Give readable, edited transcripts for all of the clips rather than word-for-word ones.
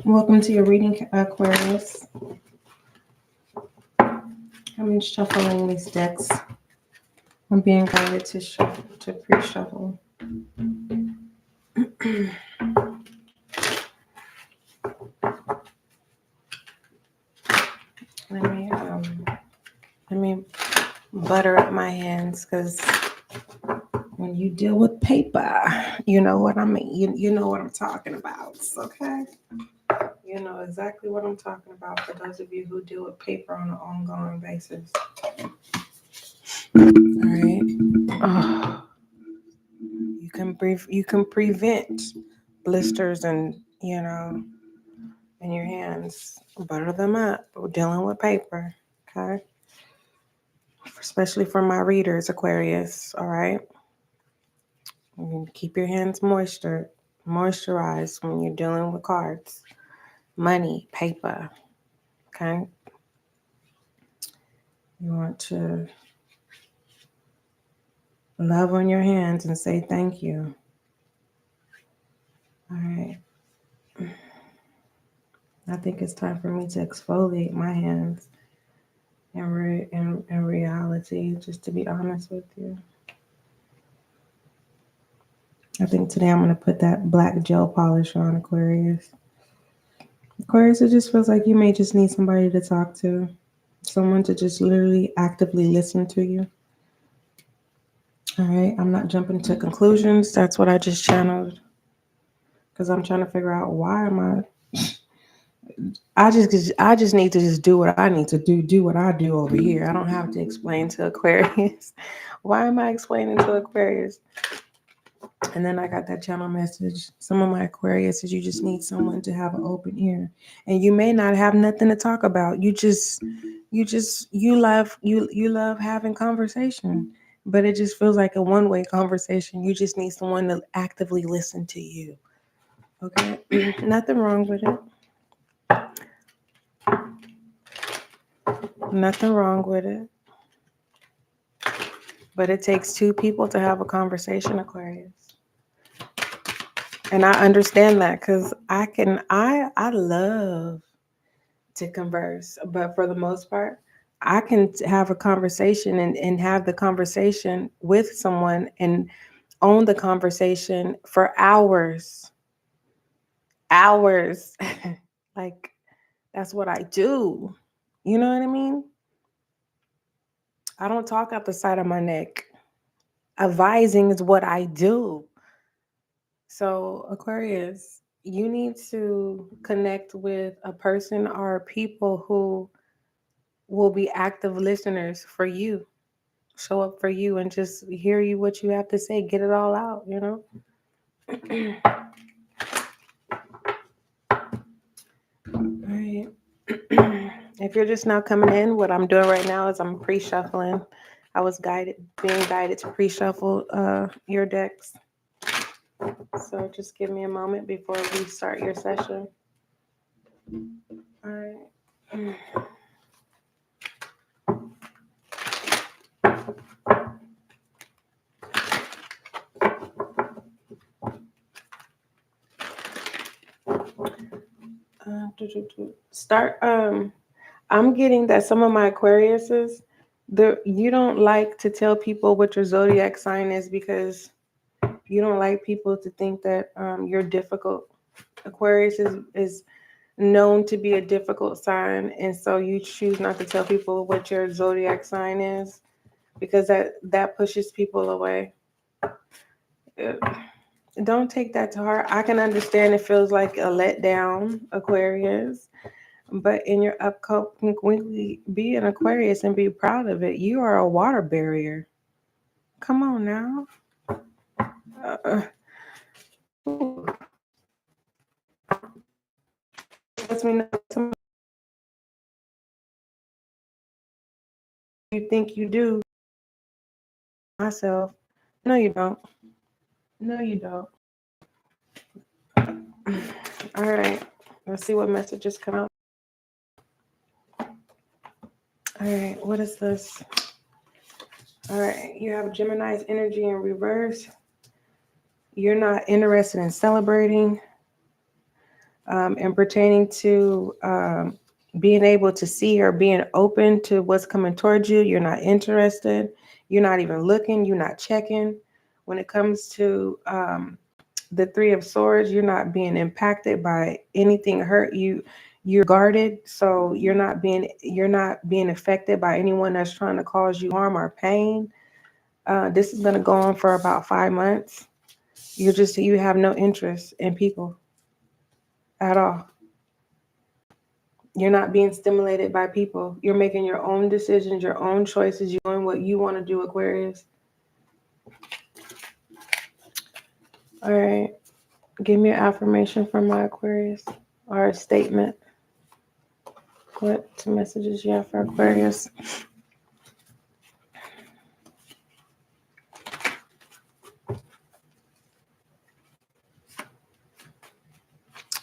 Welcome to your reading, Aquarius. I'm shuffling these decks. I'm being guided to pre-shuffle. Let me butter up my hands, because when you deal with paper, you know what I mean. You know what I'm talking about. Okay. You know exactly what I'm talking about, for those of you who deal with paper on an ongoing basis. All right. Oh, you can prevent blisters and, in your hands. Butter them up. We're dealing with paper. Okay. Especially for my readers, Aquarius. All right. You keep your hands moisturized when you're dealing with cards. Money, paper. Okay. You want to love on your hands and say thank you. All right. I think it's time for me to exfoliate my hands in reality, just to be honest with you. I think today I'm going to put that black gel polish on, Aquarius. Aquarius, it just feels like you may just need somebody to talk to. Someone to just literally actively listen to you. All right, I'm not jumping to conclusions. That's what I just channeled. Because I'm trying to figure out, why am I just need to just do what I need to do what I do over here. I don't have to explain to Aquarius. Why am I explaining to Aquarius? And then I got that channel message. Some of my Aquarius says you just need someone to have an open ear. And you may not have nothing to talk about. You love having conversation. But it just feels like a one-way conversation. You just need someone to actively listen to you. Okay? Nothing wrong with it. Nothing wrong with it. But it takes two people to have a conversation, Aquarius. And I understand that, because I love to converse. But for the most part, I can have a conversation and have the conversation with someone and own the conversation for hours. Hours. Like, that's what I do. You know what I mean? I don't talk out the side of my neck. Advising is what I do. So, Aquarius, you need to connect with a person or people who will be active listeners for you. Show up for you and just hear you, what you have to say. Get it all out, All right. If you're just now coming in, what I'm doing right now is I'm pre-shuffling. I was being guided to pre-shuffle your decks. So just give me a moment before we start your session. All right. I'm getting that some of my Aquariuses, you don't like to tell people what your zodiac sign is, because you don't like people to think that you're difficult. Aquarius is known to be a difficult sign, and so you choose not to tell people what your zodiac sign is, because that pushes people away. Don't take that to heart. I can understand it feels like a letdown, Aquarius, but in your upcoming weekly, be an Aquarius and be proud of it. You are a water barrier. Come on now. Lets me know you think you do. Myself. No, you don't. No, you don't. All right. Let's see what messages come out. All right. What is this? All right. You have Gemini's energy in reverse. You're not interested in celebrating. And pertaining to being able to see or being open to what's coming towards you, you're not interested. You're not even looking. You're not checking. When it comes to the Three of Swords, you're not being impacted by anything hurt you. You're guarded, so you're not being affected by anyone that's trying to cause you harm or pain. This is going to go on for about 5 months. You have no interest in people at all. You're not being stimulated by people. You're making your own decisions, your own choices. You're doing what you want to do, Aquarius. All right. Give me an affirmation from my Aquarius or a statement. What messages you have for Aquarius?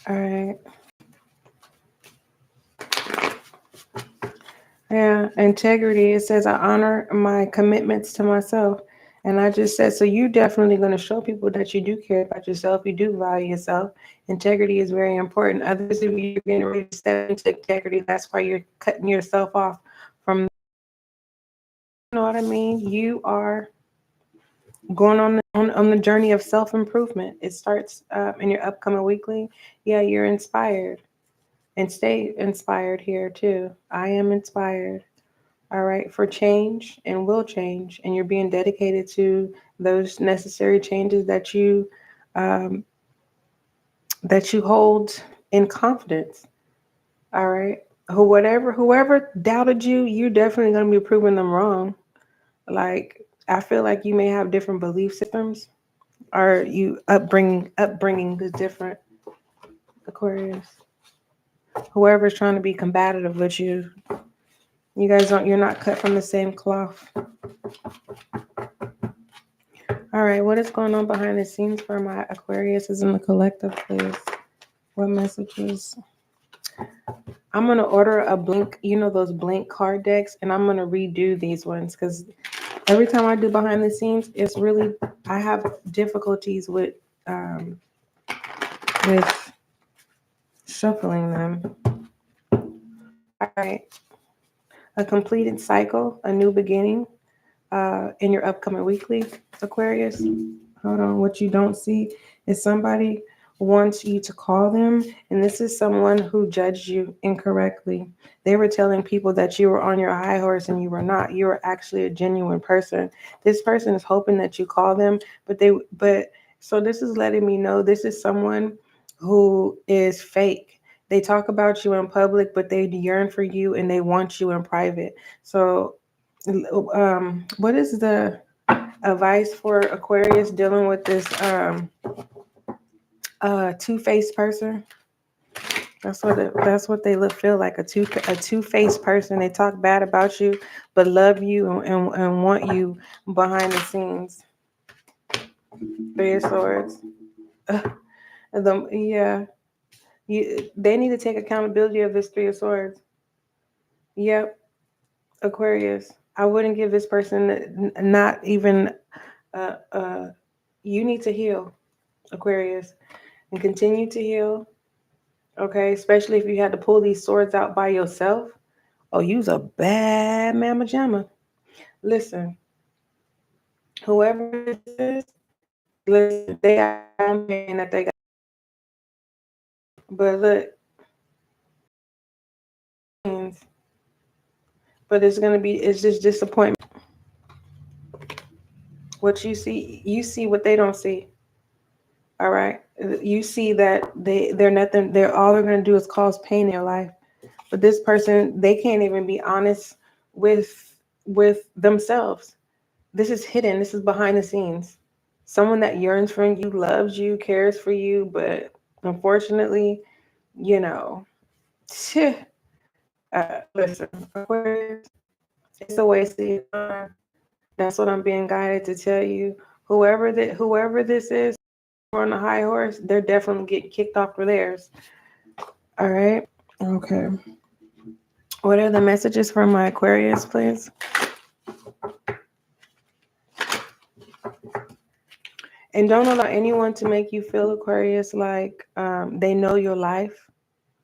All right. Yeah, integrity. It says I honor my commitments to myself. And I just said, so you definitely going to show people that you do care about yourself. You do value yourself. Integrity is very important. Others, if you're getting ready to step into integrity, that's why you're cutting yourself off from, you know what I mean? You are going on the journey of self-improvement. It starts in your upcoming weekly. Yeah, you're inspired. And stay inspired here too. I am inspired. All right, for change and will change, and you're being dedicated to those necessary changes that you hold in confidence. All right, whoever doubted you, you're definitely gonna be proving them wrong. Like I feel like you may have different belief systems, or you upbringing is different. Aquarius, whoever's trying to be combative with you, you're not cut from the same cloth. All right, what is going on behind the scenes for my Aquarius is in the collective, please? What messages? I'm going to order a blank, those blank card decks, and I'm going to redo these ones because every time I do behind the scenes, I have difficulties with shuffling them. All right, a completed cycle, a new beginning in your upcoming weekly, Aquarius. Hold on. What you don't see is somebody wants you to call them, and this is someone who judged you incorrectly. They were telling people that you were on your high horse and you were not. You were actually a genuine person. This person is hoping that you call them, so this is letting me know this is someone who is fake. They talk about you in public, but they yearn for you and they want you in private. So, what is the advice for Aquarius dealing with this two-faced person? That's what they feel like, a two-faced person. They talk bad about you, but love you and want you behind the scenes. Three of Swords. They need to take accountability of this Three of Swords. Yep, Aquarius. I wouldn't give this person not even. You need to heal, Aquarius, and continue to heal. Okay, especially if you had to pull these swords out by yourself. Oh, you's a bad mama jamma. Listen, whoever this is, listen, they got on pain that they got. But look, but it's just disappointment. What you see what they don't see. All right, you see that they're nothing. All they're gonna do is cause pain in your life. But this person, they can't even be honest with themselves. This is hidden. This is behind the scenes. Someone that yearns for you, loves you, cares for you, but unfortunately, listen, Aquarius, it's a waste of your time. That's what I'm being guided to tell you. Whoever this is on the high horse, they're definitely getting kicked off for theirs. All right. Okay. What are the messages from my Aquarius, please? And don't allow anyone to make you feel, Aquarius, like they know your life.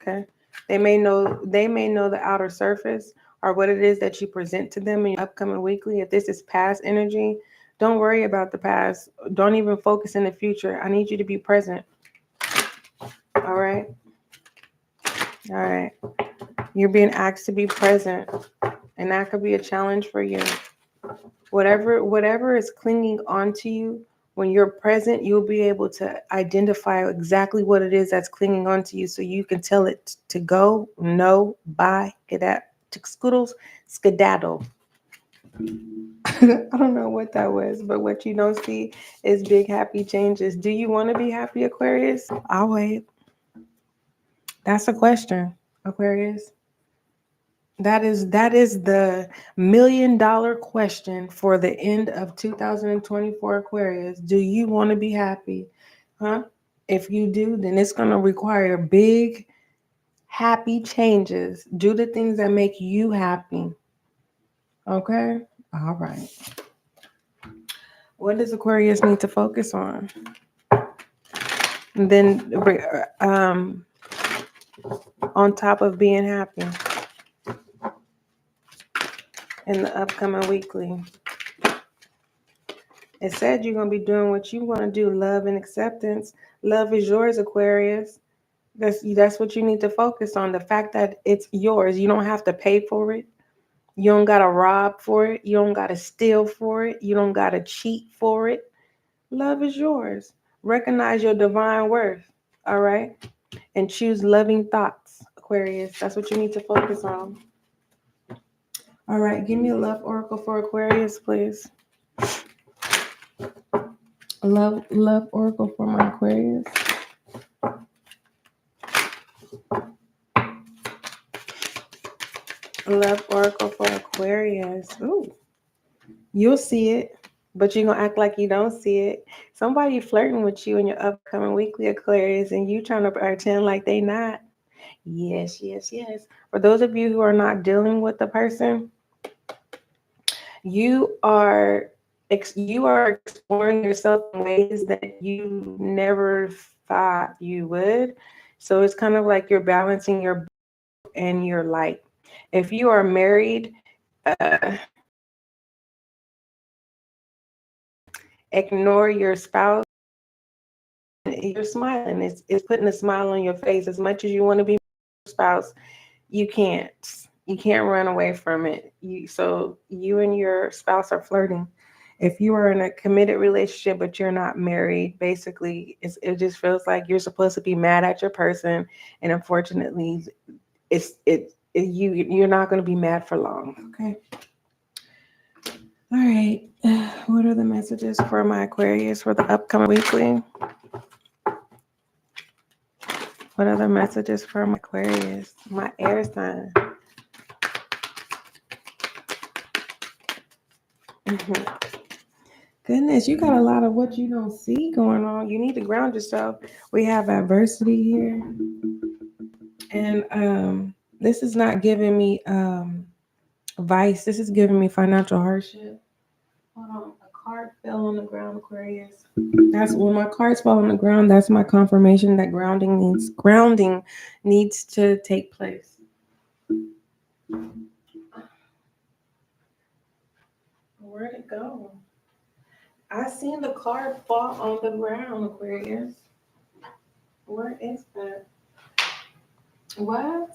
Okay. They may know the outer surface or what it is that you present to them in your upcoming weekly. If this is past energy, don't worry about the past. Don't even focus in the future. I need you to be present. All right. All right. You're being asked to be present, and that could be a challenge for you. Whatever is clinging onto you, when you're present, you'll be able to identify exactly what it is that's clinging onto you, so you can tell it to go, no, bye, get that, scoodles, skedaddle. I don't know what that was, but what you don't see is big happy changes. Do you want to be happy, Aquarius? I'll wait. That's a question, Aquarius. That is the $1,000,000 question for the end of 2024, Aquarius. Do you want to be happy? Huh? If you do, then it's going to require big, happy changes. Do the things that make you happy. Okay? All right. What does Aquarius need to focus on? And then, on top of being happy in the upcoming weekly. It said you're going to be doing what you want to do, love and acceptance. Love is yours, Aquarius. That's what you need to focus on. The fact that it's yours. You don't have to pay for it. You don't got to rob for it. You don't got to steal for it. You don't got to cheat for it. Love is yours. Recognize your divine worth, all right? And choose loving thoughts, Aquarius. That's what you need to focus on. All right, give me a love oracle for Aquarius, please. Love oracle for my Aquarius. Love oracle for Aquarius. Ooh, you'll see it, but you're gonna act like you don't see it. Somebody flirting with you in your upcoming weekly, Aquarius, and you trying to pretend like they not. Yes, yes, yes. For those of you who are not dealing with the person, you are exploring yourself in ways that you never thought you would. So it's kind of like you're balancing your and your light. If you are married, ignore your spouse. You're smiling. It's putting a smile on your face. As much as you want to be your spouse, you can't. You can't run away from it. So you and your spouse are flirting. If you are in a committed relationship but you're not married, basically it just feels like you're supposed to be mad at your person, and unfortunately, you're not going to be mad for long. Okay. All right. What are the messages for my Aquarius for the upcoming weekly? What are the messages for my Aquarius, my air sign? Goodness, you got a lot of what you don't see going on. You need to ground yourself. We have adversity here. And this is not giving me vice. This is giving me financial hardship. Hold on. A card fell on the ground, Aquarius. That's when my cards fall on the ground. That's my confirmation that grounding needs to take place. Where'd it go? I seen the card fall on the ground, Aquarius. Where is that? What?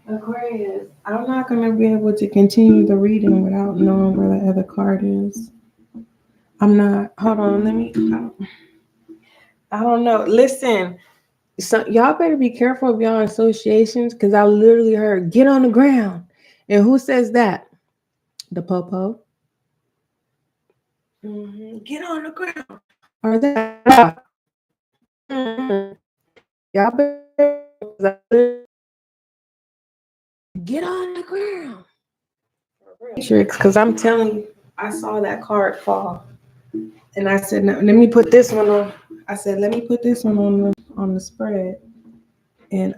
Aquarius, I'm not going to be able to continue the reading without knowing where the other card is. I'm not. Hold on. I don't know. Listen, y'all better be careful of y'all associations, because I literally heard, get on the ground. And who says that? The popo. Get on the ground. Or that. Y'all better get on the ground. Because I'm telling you, I saw that card fall. And I said, no, let me put this one on. I said, let me put this one on the spread. And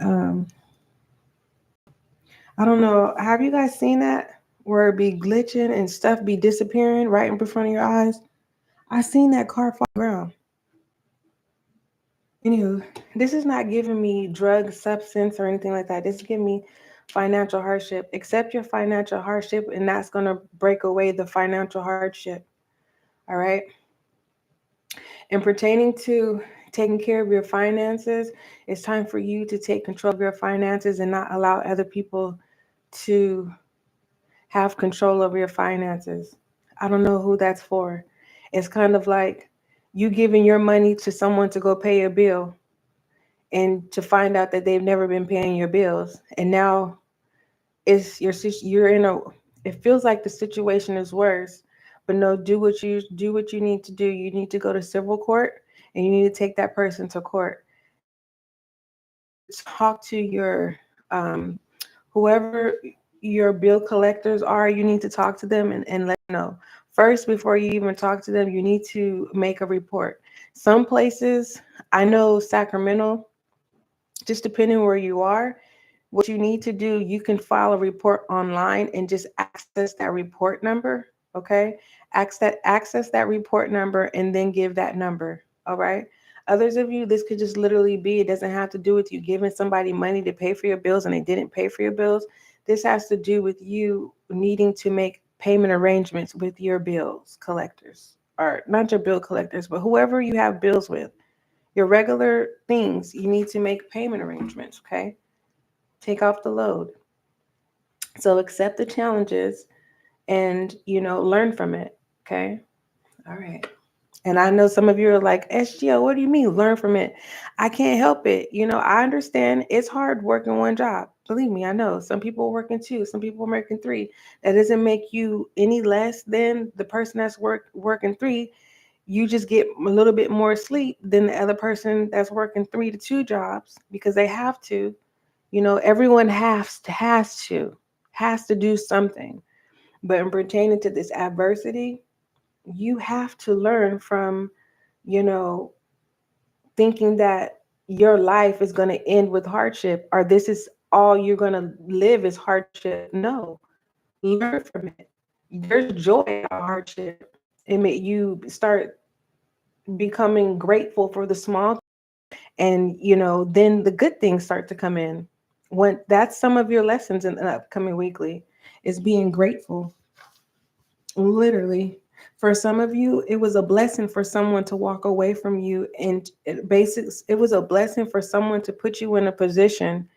I don't know. Have you guys seen that? Where it be glitching and stuff be disappearing right in front of your eyes? I seen that car fall ground. Anywho, this is not giving me drug, substance, or anything like that. This is giving me financial hardship. Accept your financial hardship, and that's going to break away the financial hardship. All right. And pertaining to taking care of your finances, it's time for you to take control of your finances and not allow other people to have control over your finances. I don't know who that's for. It's kind of like you giving your money to someone to go pay a bill and to find out that they've never been paying your bills. And now you're in a, it feels like the situation is worse. But no, do what you need to do. You need to go to civil court and you need to take that person to court. Talk to your whoever your bill collectors are. You need to talk to them and let them know. First, before you even talk to them, you need to make a report. Some places, I know Sacramento, just depending where you are, what you need to do, you can file a report online and just access that report number. Okay. Access that report number and then give that number. All right. Others of you, this could just literally be, it doesn't have to do with you giving somebody money to pay for your bills and they didn't pay for your bills. This has to do with you needing to make payment arrangements with your bills collectors, or not your bill collectors, but whoever you have bills with, your regular things. You need to make payment arrangements. Okay. Take off the load. So accept the challenges and, learn from it. Okay. All right. And I know some of you are like, SGL, what do you mean learn from it? I can't help it. I understand it's hard working one job. Believe me, I know some people are working two, some people are working three. That doesn't make you any less than the person that's working three. You just get a little bit more sleep than the other person that's working 3 to 2 jobs because they have to. Everyone has to do something. But in pertaining to this adversity, you have to learn from, you know, thinking that your life is going to end with hardship, or this is all you're going to live is hardship. No, learn from it. There's joy out of hardship. It make you start becoming grateful for the small, and then the good things start to come in. When that's some of your lessons in the upcoming weekly is being grateful. Literally, for some of you, it was a blessing for someone to walk away from you, and it was a blessing for someone to put you in a position.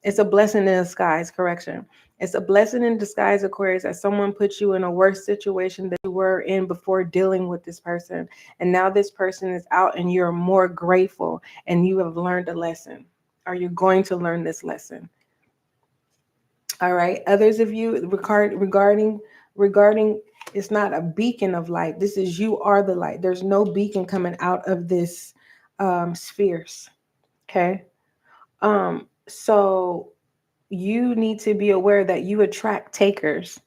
It's a blessing in disguise, correction. It's a blessing in disguise, Aquarius, that someone put you in a worse situation that you were in before dealing with this person. And now this person is out and you're more grateful and you have learned a lesson. Are you going to learn this lesson? All right. Others of you regarding it's not a beacon of light. This is you are the light. There's no beacon coming out of this spheres. Okay. So you need to be aware that you attract takers.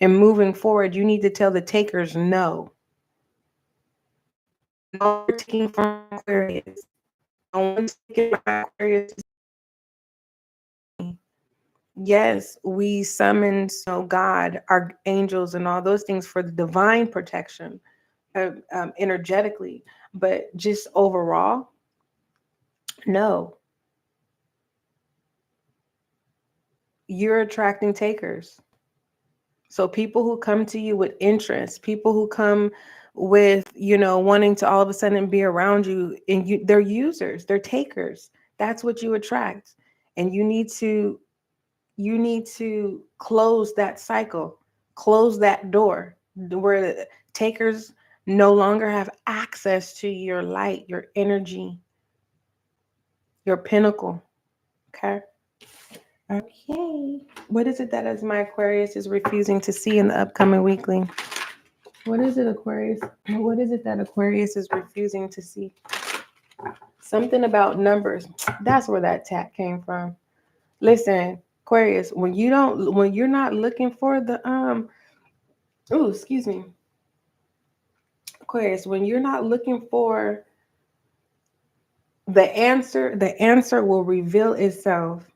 And moving forward, you need to tell the takers no. No more taking from Aquarius. No one's taking from Aquarius. Yes, we summon God, our angels, and all those things for the divine protection, energetically. But just overall, no. You're attracting takers. So people who come to you with interest, people who come with, wanting to all of a sudden be around you, and they're users, they're takers. That's what you attract. And you need to close that cycle, close that door where the takers no longer have access to your light, your energy, your pinnacle. Okay. Okay. What is it that as my Aquarius is refusing to see in the upcoming weekly? What is it, Aquarius? What is it that Aquarius is refusing to see? Something about numbers. That's where that tap came from. Listen, Aquarius, when you're not looking for the excuse me. Aquarius, when you're not looking for the answer will reveal itself.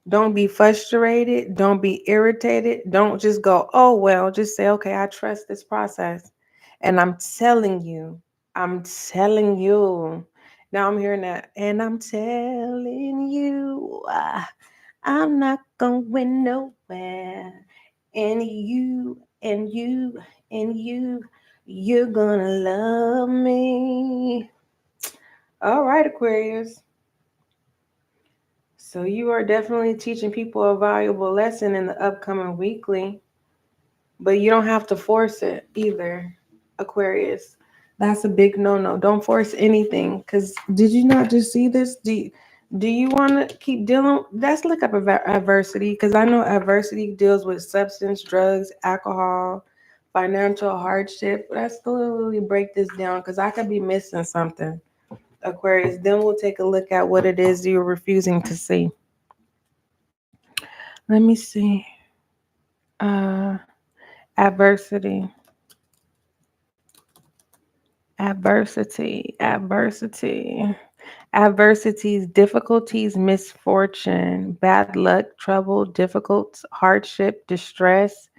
Don't be frustrated. Don't be irritated. Don't just go, oh, well, just say, okay, I trust this process. And I'm telling you, now I'm hearing that, and I'm telling you, I'm not going nowhere. And you're gonna love me. All right, Aquarius. So you are definitely teaching people a valuable lesson in the upcoming weekly, but you don't have to force it either, Aquarius. That's a big no-no. Don't force anything. Because did you not just see this? Do you want to keep dealing? Let's look up adversity, because I know adversity deals with substance, drugs, alcohol, financial hardship. Let's slowly break this down, because I could be missing something, Aquarius. Then we'll take a look at what it is you're refusing to see. Let me see. Uh, adversity. Adversity. Adversities, difficulties, misfortune, bad luck, trouble, difficult, hardship, distress,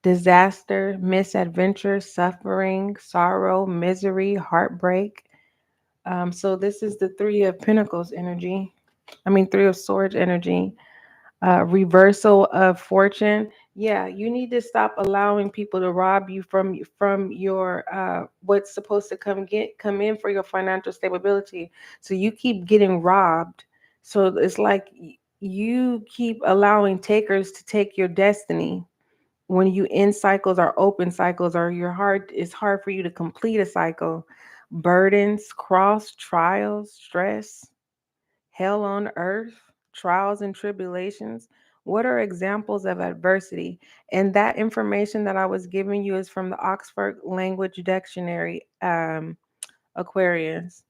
disaster, misadventure, suffering, sorrow, misery, heartbreak. So this is the Three of Pentacles energy. Three of Swords energy. Reversal of fortune. Yeah, you need to stop allowing people to rob you from your what's supposed to come in for your financial stability. So you keep getting robbed. So it's like you keep allowing takers to take your destiny. When you end cycles or open cycles, or it's hard for you to complete a cycle. Burdens, cross, trials, stress, hell on earth, trials and tribulations. What are examples of adversity? And that information that I was giving you is from the Oxford Language Dictionary, Aquarius.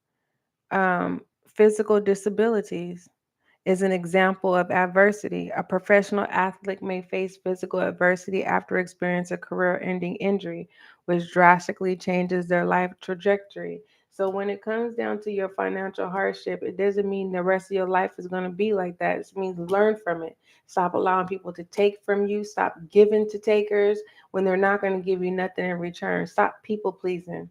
Physical disabilities is an example of adversity. A professional athlete may face physical adversity after experiencing a career-ending injury, which drastically changes their life trajectory. So when it comes down to your financial hardship, it doesn't mean the rest of your life is going to be like that. It means learn from it. Stop allowing people to take from you. Stop giving to takers when they're not going to give you nothing in return. Stop people pleasing.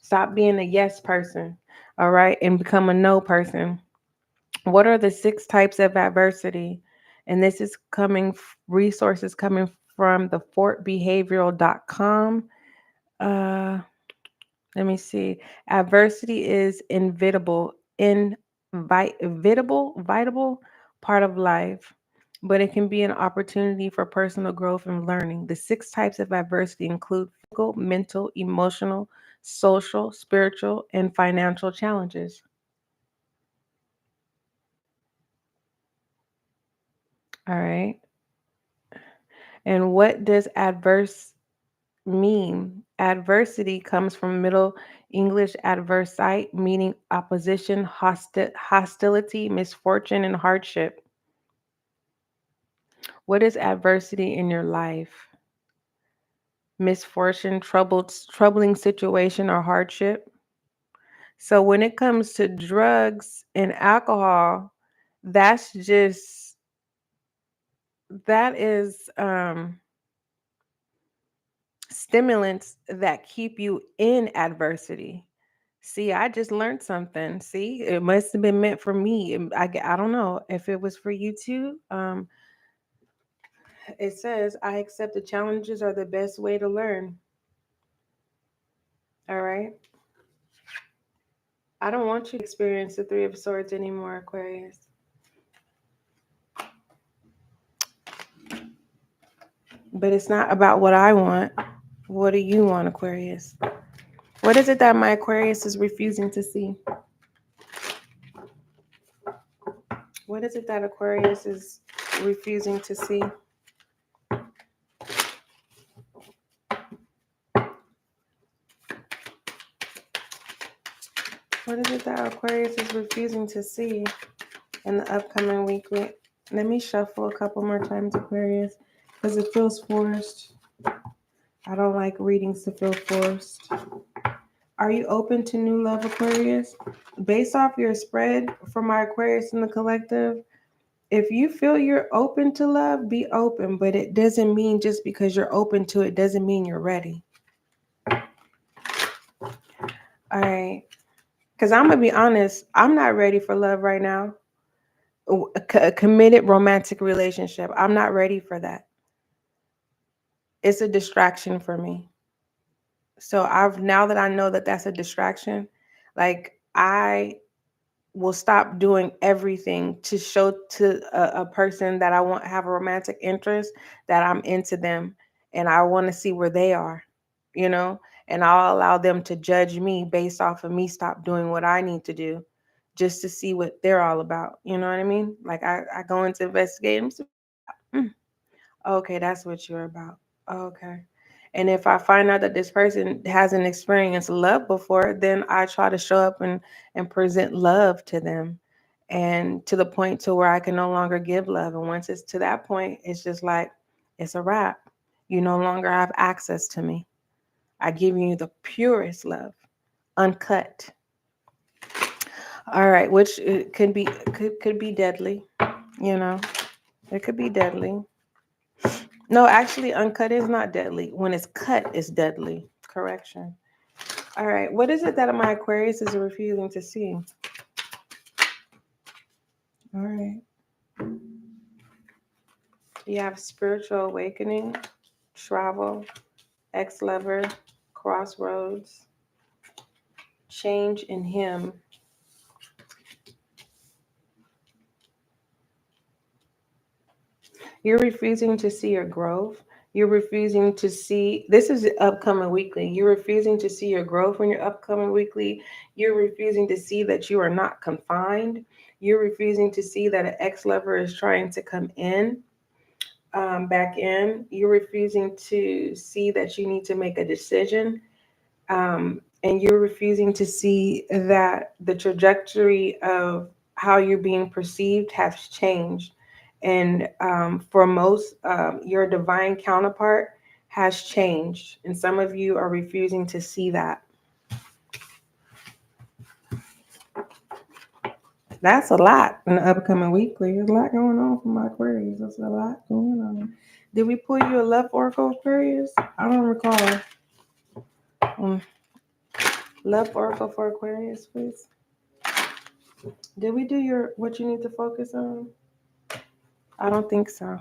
Stop being a yes person, all right, and become a no person. What are the 6 types of adversity? And this is resources coming from the fortbehavioral.com. Uh, Let me see. Adversity is vitable part of life, but it can be an opportunity for personal growth and learning. The 6 types of adversity include physical, mental, emotional, social, spiritual, and financial challenges. All right. And what does adverse mean? Adversity comes from Middle English adversite, meaning opposition, hostility, misfortune, and hardship. What is adversity in your life? Misfortune, troubling situation, or hardship. So when it comes to drugs and alcohol, that's just that is stimulants that keep you in adversity. See, I just learned something. See, it must have been meant for me. I don't know if it was for you too. It says, I accept the challenges are the best way to learn. All right. I don't want you to experience the Three of Swords anymore, Aquarius. But it's not about what I want. What do you want, Aquarius? What is it that my Aquarius is refusing to see? What is it that Aquarius is refusing to see? What is it that Aquarius is refusing to see in the upcoming weekly? Let me shuffle a couple more times, Aquarius, because it feels forced. I don't like readings to feel forced. Are you open to new love, Aquarius? Based off your spread for my Aquarius in the collective, if you feel you're open to love, be open. But it doesn't mean just because you're open to it doesn't mean you're ready. All right. Because I'm going to be honest, I'm not ready for love right now. A committed romantic relationship. I'm not ready for that. It's a distraction for me. So now that I know that that's a distraction, like I will stop doing everything to show to a person that I want to have a romantic interest that I'm into them and I want to see where they are, you know, and I'll allow them to judge me based off of me stop doing what I need to do just to see what they're all about. You know what I mean? Like I go into investigating. Okay, that's what you're about. Okay. And if I find out that this person hasn't experienced love before, then I try to show up and present love to them and to the point to where I can no longer give love. And once it's to that point, it's just like, it's a wrap. You no longer have access to me. I give you the purest love, uncut. All right, which could be deadly, you know. It could be deadly. No, actually, uncut is not deadly. When it's cut, it's deadly. Correction. All right. What is it that my Aquarius is refusing to see? All right. You have spiritual awakening, travel, ex-lover, crossroads, change in him. You're refusing to see your growth. You're refusing to see, this is upcoming weekly. You're refusing to see your growth when you're upcoming weekly. You're refusing to see that you are not confined. You're refusing to see that an ex-lover is trying to come in, back in. You're refusing to see that you need to make a decision. And you're refusing to see that the trajectory of how you're being perceived has changed. And for most, your divine counterpart has changed. And some of you are refusing to see that. That's a lot in the upcoming weekly. There's a lot going on for my Aquarius. There's a lot going on. Did we pull you a love oracle, Aquarius? I don't recall. Love oracle for Aquarius, please. Did we do what you need to focus on? I don't think so.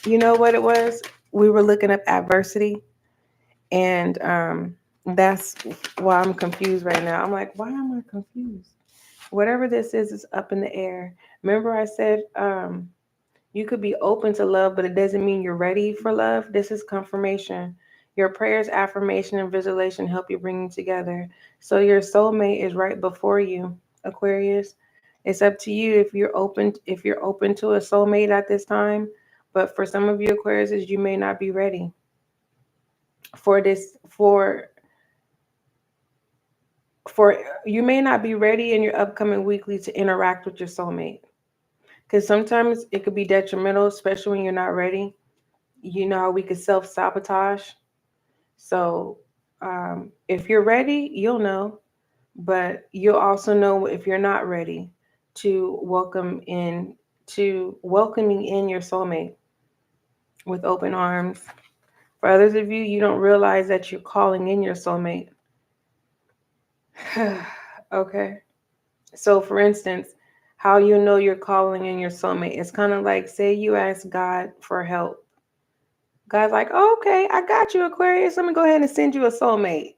You know what it was? We were looking up adversity, and that's why I'm confused right now. I'm like, why am I confused? Whatever this is up in the air. Remember I said you could be open to love, but it doesn't mean you're ready for love. This is confirmation. Your prayers, affirmation, and visualization help you bring you together. So your soulmate is right before you, Aquarius. It's up to you if you're open to a soulmate at this time. But for some of you Aquariuses, you may not be ready for this. For you may not be ready in your upcoming weekly to interact with your soulmate. Because sometimes it could be detrimental, especially when you're not ready. You know how we could self-sabotage. So if you're ready, you'll know. But you'll also know if you're not ready to welcoming in your soulmate with open arms. For others of you, you don't realize that you're calling in your soulmate. Okay. So for instance, how you know you're calling in your soulmate, it's kind of like, say you ask God for help. God's like, oh, okay, I got you, Aquarius. Let me go ahead and send you a soulmate.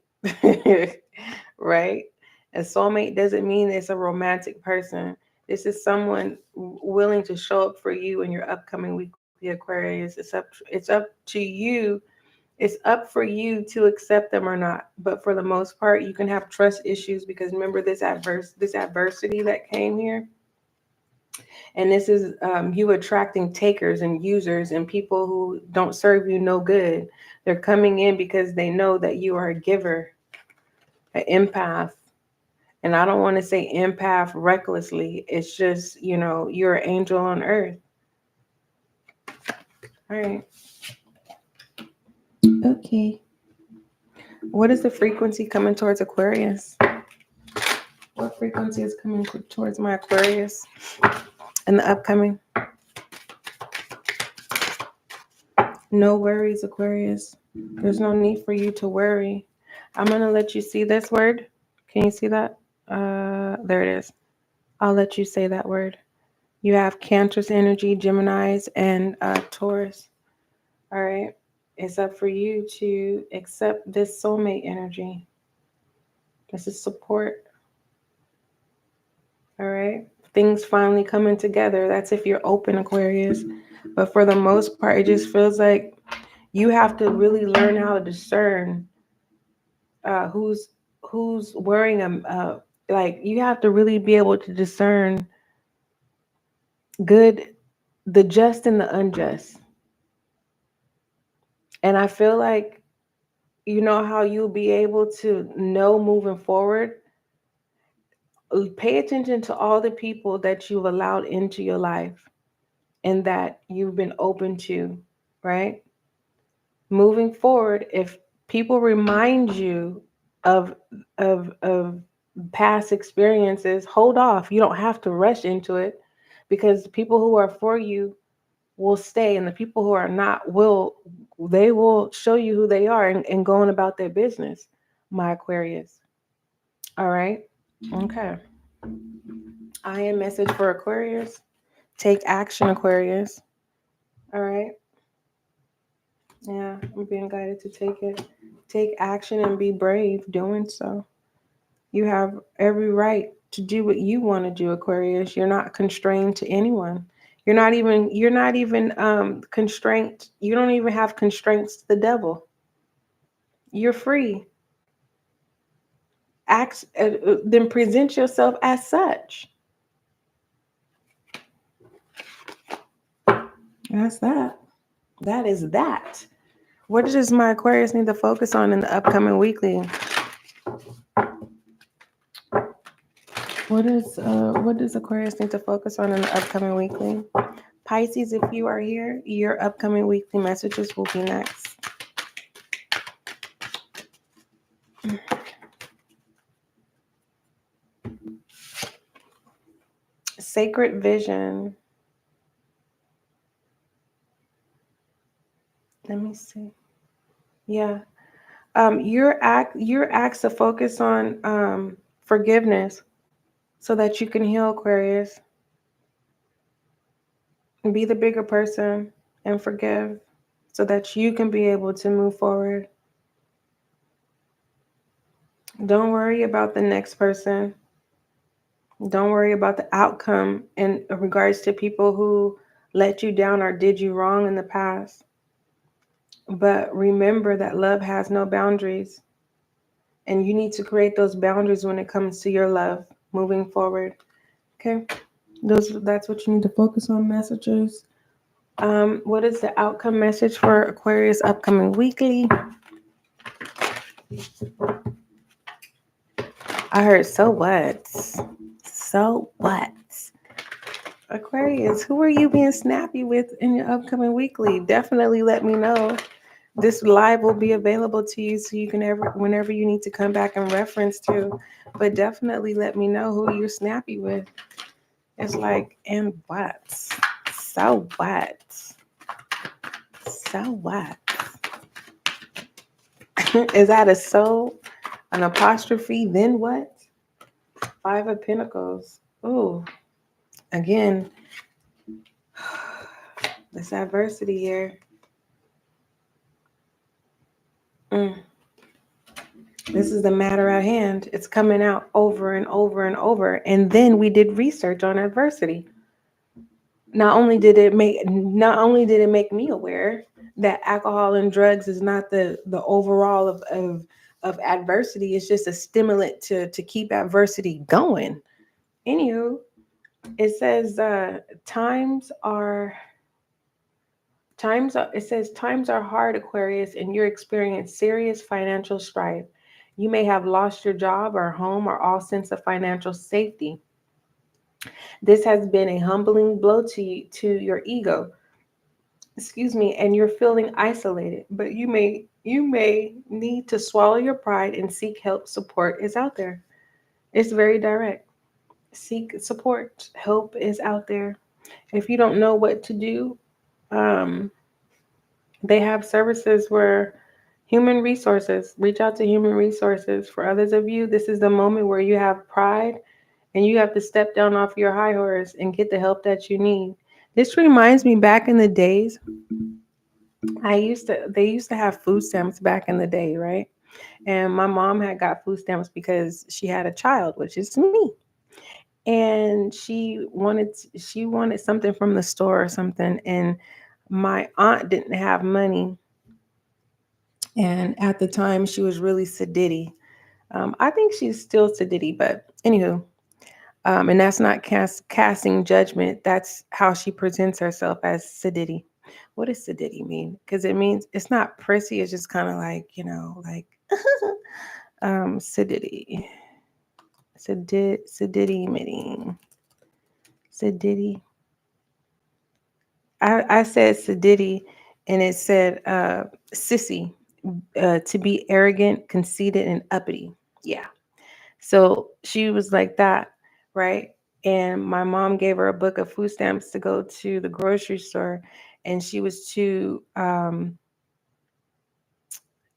Right? A soulmate doesn't mean it's a romantic person. This is someone willing to show up for you in your upcoming weekly, Aquarius. It's up to you. It's up for you to accept them or not. But for the most part, you can have trust issues because remember this adversity that came here. And this is you attracting takers and users and people who don't serve you no good. They're coming in because they know that you are a giver, an empath. And I don't want to say empath recklessly. It's just, you're an angel on earth. All right. Okay. What is the frequency coming towards Aquarius? What frequency is coming towards my Aquarius in the upcoming? No worries, Aquarius. There's no need for you to worry. I'm going to let you see this word. Can you see that? There it is. I'll let you say that word. You have Cancer's energy, Geminis, and Taurus. All right. It's up for you to accept this soulmate energy. This is support. All right. Things finally coming together. That's if you're open, Aquarius. But for the most part, it just feels like you have to really learn how to discern who's wearing like you have to really be able to discern good, the just and the unjust. And I feel like you know how you'll be able to know moving forward. Pay attention to all the people that you've allowed into your life and that you've been open to, right? Moving forward, if people remind you of of past experiences, hold off. You don't have to rush into it, because the people who are for you will stay, and the people who are not will show you who they are, and going about their business, my Aquarius. All right. Okay. I am message for Aquarius. Take action, Aquarius. All right. Yeah, I'm being guided to take it. Take action and be brave doing so. You have every right to do what you want to do, Aquarius. You're not constrained to anyone. You're not even constrained. You don't even have constraints to the devil. You're free. Act then present yourself as such. That's that. That is that. What does my Aquarius need to focus on in the upcoming weekly? What does Aquarius need to focus on in the upcoming weekly? Pisces, if you are here, your upcoming weekly messages will be next. Sacred vision. Let me see. Yeah. You're asked to focus on forgiveness so that you can heal, Aquarius. Be the bigger person and forgive so that you can be able to move forward. Don't worry about the next person. Don't worry about the outcome in regards to people who let you down or did you wrong in the past. But remember that love has no boundaries. And you need to create those boundaries when it comes to your love moving forward. Okay? That's what you need to focus on, messages. What is the outcome message for Aquarius upcoming weekly? I heard so what? So what? Aquarius, who are you being snappy with in your upcoming weekly? Definitely let me know. This live will be available to you so you can whenever you need to come back and reference to. But definitely let me know who you're snappy with. It's like, and what? So what? So what? Is that a so, an apostrophe, then what? Five of Pentacles. Ooh, again, this adversity here. This is the matter at hand. It's coming out over and over and over. And then we did research on adversity. Not only did it make me aware that alcohol and drugs is not the overall of adversity. It's just a stimulant to keep adversity going. Anywho, it says times are hard, Aquarius, and you're experiencing serious financial strife. You may have lost your job or home or all sense of financial safety. This has been a humbling blow to your ego. Excuse me, and you're feeling isolated, but you may need to swallow your pride and seek help. Support is out there. It's very direct. Seek support. Help is out there. If you don't know what to do, they have services where Human resources. Reach out to human resources. For others of you, this is the moment where you have pride and you have to step down off your high horse and get the help that you need. This reminds me back in the days, they used to have food stamps back in the day, right? And my mom had got food stamps because she had a child, which is me. And she wanted something from the store or something, and my aunt didn't have money. And at the time, she was really sedity. I think she's still sedity, but anywho, and that's not casting judgment. That's how she presents herself, as sedity. What does sedity mean? Because it means it's not prissy. It's just kind of like, like sedity, sedity meaning sedity. I said sedity, and it said sissy, to be arrogant, conceited, and uppity. Yeah. So she was like that, right? And my mom gave her a book of food stamps to go to the grocery store, and she was too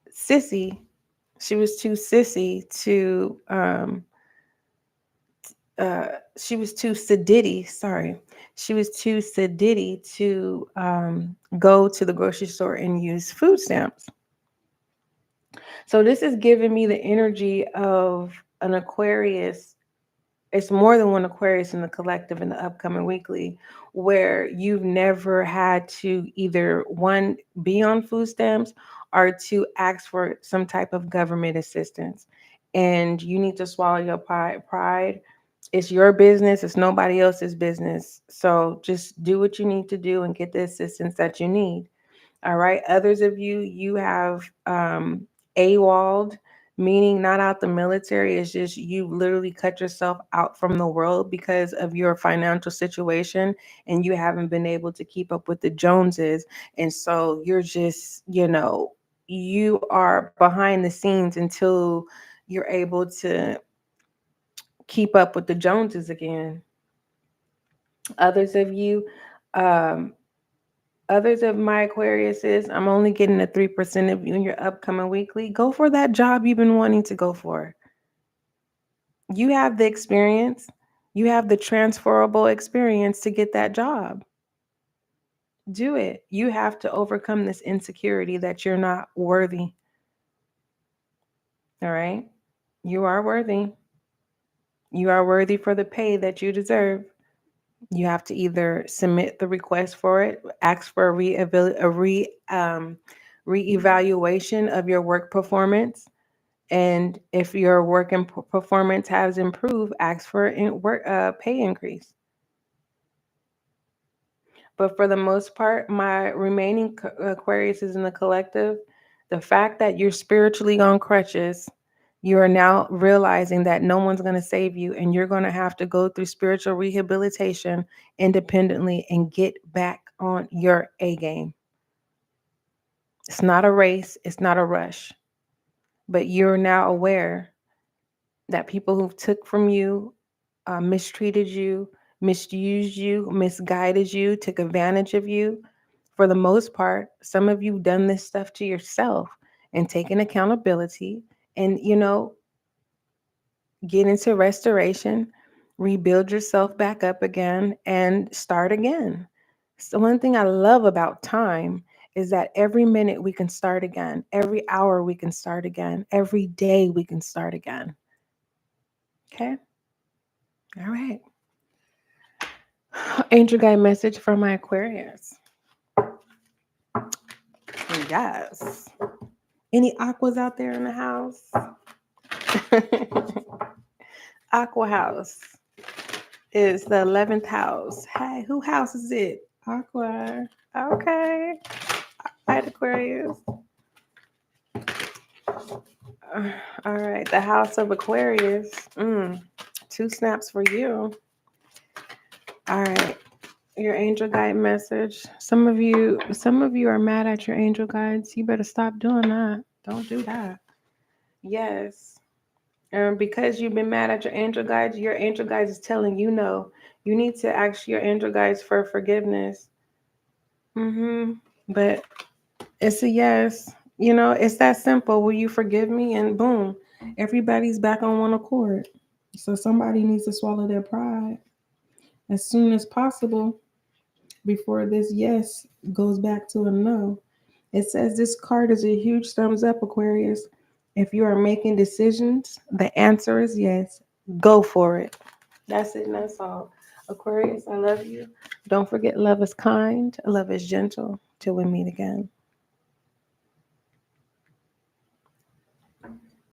sissy. She was too sissy to she was too sedity. Sorry, she was too sedity to go to the grocery store and use food stamps. So this is giving me the energy of an Aquarius. It's more than one Aquarius in the collective in the upcoming weekly, where you've never had to either one, be on food stamps, or to ask for some type of government assistance. And you need to swallow your pride. It's your business. It's nobody else's business. So just do what you need to do and get the assistance that you need. All right. Others of you, you have AWOL'd, meaning not out the military. It's just you literally cut yourself out from the world because of your financial situation, and you haven't been able to keep up with the Joneses. And so you're just, you are behind the scenes until you're able to keep up with the Joneses again. Others of you, um, Others of my Aquariuses, I'm only getting a 3% of you in your upcoming weekly. Go for that job you've been wanting to go for. You have the experience. You have the transferable experience to get that job. Do it. You have to overcome this insecurity that you're not worthy. All right? You are worthy. You are worthy for the pay that you deserve. You have to either submit the request for it, ask for reevaluation of your work performance, and if your work and performance has improved, ask for a pay increase. But for the most part, my remaining Aquarius is in the collective. The fact that you're spiritually on crutches, you are now realizing that no one's going to save you, and you're going to have to go through spiritual rehabilitation independently and get back on your A game. It's not a race. It's not a rush. But you're now aware that people who took from you, mistreated you, misused you, misguided you, took advantage of you. For the most part, some of you done this stuff to yourself and taken accountability and, get into restoration, rebuild yourself back up again, and start again. So one thing I love about time is that every minute we can start again, every hour we can start again, every day we can start again. Okay? All right. Angel guide message from my Aquarius. Yes. Any aquas out there in the house? Aqua house is the 11th house. Hey, who house is it? Aqua. Okay. All right, Aquarius. All right, the house of Aquarius. 2 snaps for you. All right. Your angel guide message. Some of you are mad at your angel guides. You better stop doing that. Don't do that. Yes. Because you've been mad at your angel guides is telling you no. You need to ask your angel guides for forgiveness. But it's a yes. You know, it's that simple. Will you forgive me? And boom, everybody's back on one accord. So somebody needs to swallow their pride as soon as possible before this yes goes back to a no. It says this card is a huge thumbs up, Aquarius. If you are making decisions, the answer is yes. Go for it. That's it and that's all. Aquarius, I love you. Don't forget, love is kind, love is gentle. Till we meet again.